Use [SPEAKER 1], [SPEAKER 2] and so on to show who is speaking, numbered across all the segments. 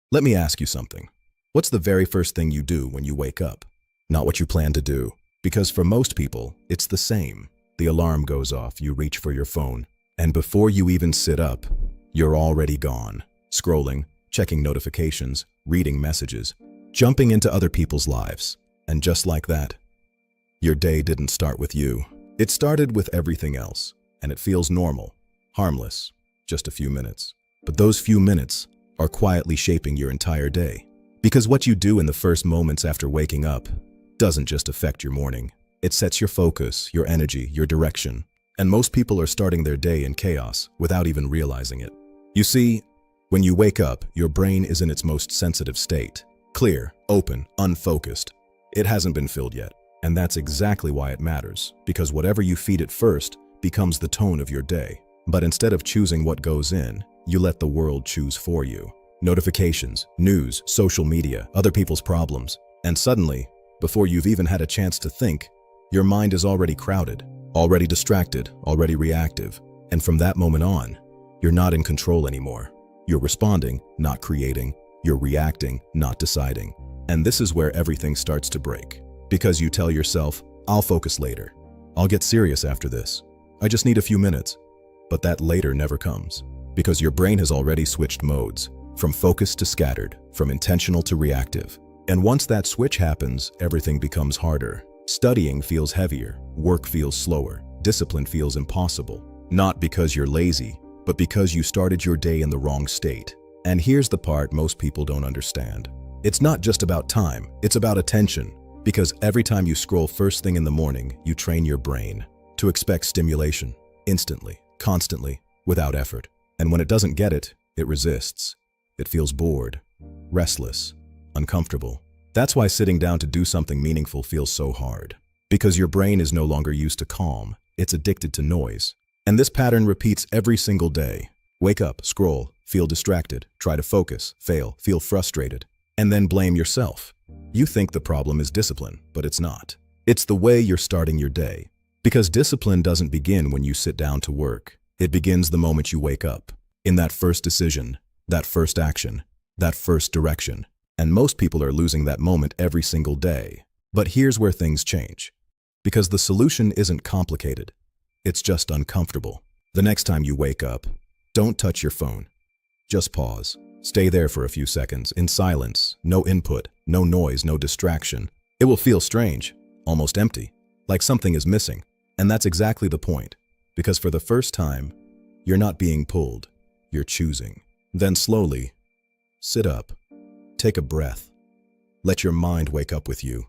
[SPEAKER 1] Let me ask you something. What's the very first thing you do when you wake up? Not what you plan to do, because for most people, it's the same. The alarm goes off, you reach for your phone, and before you even sit up, you're already gone. Scrolling, checking notifications, reading messages, jumping into other people's lives. And just like that, your day didn't start with you. It started with everything else, and it feels normal, harmless, just a few minutes. But those few minutes are quietly shaping your entire day. Because what you do in the first moments after waking up doesn't just affect your morning. It sets your focus, your energy, your direction. And most people are starting their day in chaos without even realizing it. You see, when you wake up, your brain is in its most sensitive state. Clear, open, unfocused. It hasn't been filled yet. And that's exactly why it matters, because whatever you feed it first becomes the tone of your day. But instead of choosing what goes in, you let the world choose for you. Notifications, news, social media, other people's problems. And suddenly, before you've even had a chance to think, your mind is already crowded, already distracted, already reactive. And from that moment on, you're not in control anymore. You're responding, not creating. You're reacting, not deciding. And this is where everything starts to break. Because you tell yourself, I'll focus later. I'll get serious after this. I just need a few minutes. But that later never comes. Because your brain has already switched modes, from focused to scattered, from intentional to reactive. And once that switch happens, everything becomes harder. Studying feels heavier, work feels slower, discipline feels impossible. Not because you're lazy, but because you started your day in the wrong state. And here's the part most people don't understand. It's not just about time, it's about attention. Because every time you scroll first thing in the morning, you train your brain to expect stimulation, instantly, constantly, without effort. And when it doesn't get it, it resists. It feels bored, restless, uncomfortable. That's why sitting down to do something meaningful feels so hard. Because your brain is no longer used to calm, it's addicted to noise. And this pattern repeats every single day. Wake up, scroll, feel distracted, try to focus, fail, feel frustrated, and then blame yourself. You think the problem is discipline, but it's not. It's the way you're starting your day. Because discipline doesn't begin when you sit down to work. It begins the moment you wake up. In that first decision, that first action, that first direction. And most people are losing that moment every single day. But here's where things change. Because the solution isn't complicated. It's just uncomfortable. The next time you wake up, don't touch your phone. Just pause. Stay there for a few seconds, in silence, no input, no noise, no distraction. It will feel strange, almost empty, like something is missing. And that's exactly the point. Because for the first time, you're not being pulled, you're choosing. Then slowly, sit up, take a breath. Let your mind wake up with you,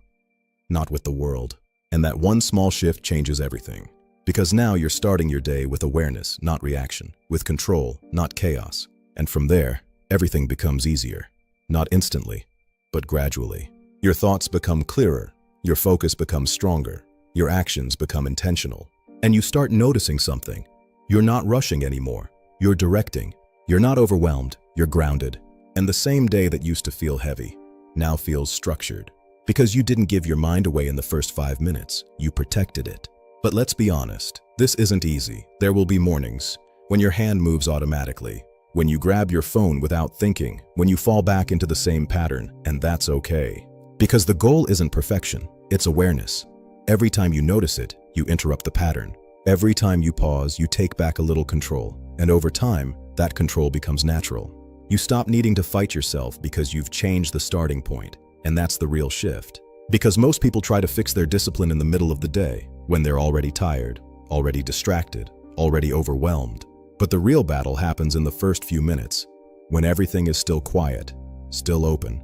[SPEAKER 1] not with the world. And that one small shift changes everything. Because now you're starting your day with awareness, not reaction, with control, not chaos. And from there, everything becomes easier. Not instantly, but gradually. Your thoughts become clearer, your focus becomes stronger, your actions become intentional. And you start noticing something. You're not rushing anymore. You're directing. You're not overwhelmed. You're grounded. And the same day that used to feel heavy now feels structured. Because you didn't give your mind away in the first 5 minutes. You protected it. But let's be honest, this isn't easy. There will be mornings when your hand moves automatically, when you grab your phone without thinking, when you fall back into the same pattern, and that's okay. Because the goal isn't perfection, it's awareness. Every time you notice it, you interrupt the pattern. Every time you pause, you take back a little control. And over time, that control becomes natural. You stop needing to fight yourself because you've changed the starting point. And that's the real shift. Because most people try to fix their discipline in the middle of the day, when they're already tired, already distracted, already overwhelmed. But the real battle happens in the first few minutes, when everything is still quiet, still open,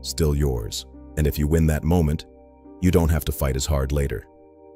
[SPEAKER 1] still yours. And if you win that moment, you don't have to fight as hard later,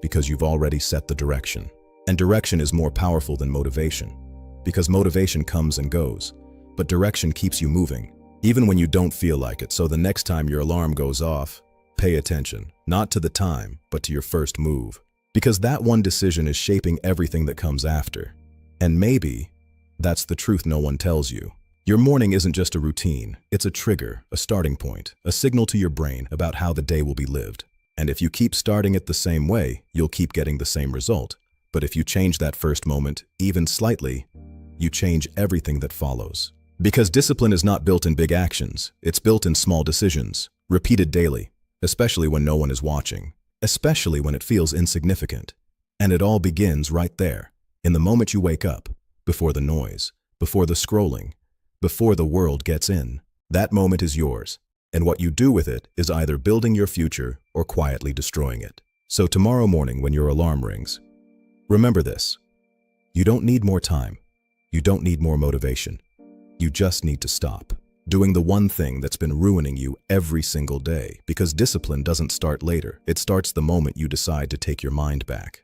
[SPEAKER 1] because you've already set the direction. And direction is more powerful than motivation, because motivation comes and goes, but direction keeps you moving, even when you don't feel like it. So the next time your alarm goes off, pay attention, not to the time, but to your first move. Because that one decision is shaping everything that comes after. And maybe that's the truth no one tells you. Your morning isn't just a routine, it's a trigger, a starting point, a signal to your brain about how the day will be lived. And if you keep starting it the same way, you'll keep getting the same result. But if you change that first moment, even slightly, you change everything that follows. Because discipline is not built in big actions, it's built in small decisions, repeated daily, especially when no one is watching, especially when it feels insignificant. And it all begins right there, in the moment you wake up, before the noise, before the scrolling, before the world gets in. That moment is yours, and what you do with it is either building your future or quietly destroying it. So tomorrow morning when your alarm rings, remember this. You don't need more time. You don't need more motivation. You just need to stop doing the one thing that's been ruining you every single day, because discipline doesn't start later. It starts the moment you decide to take your mind back.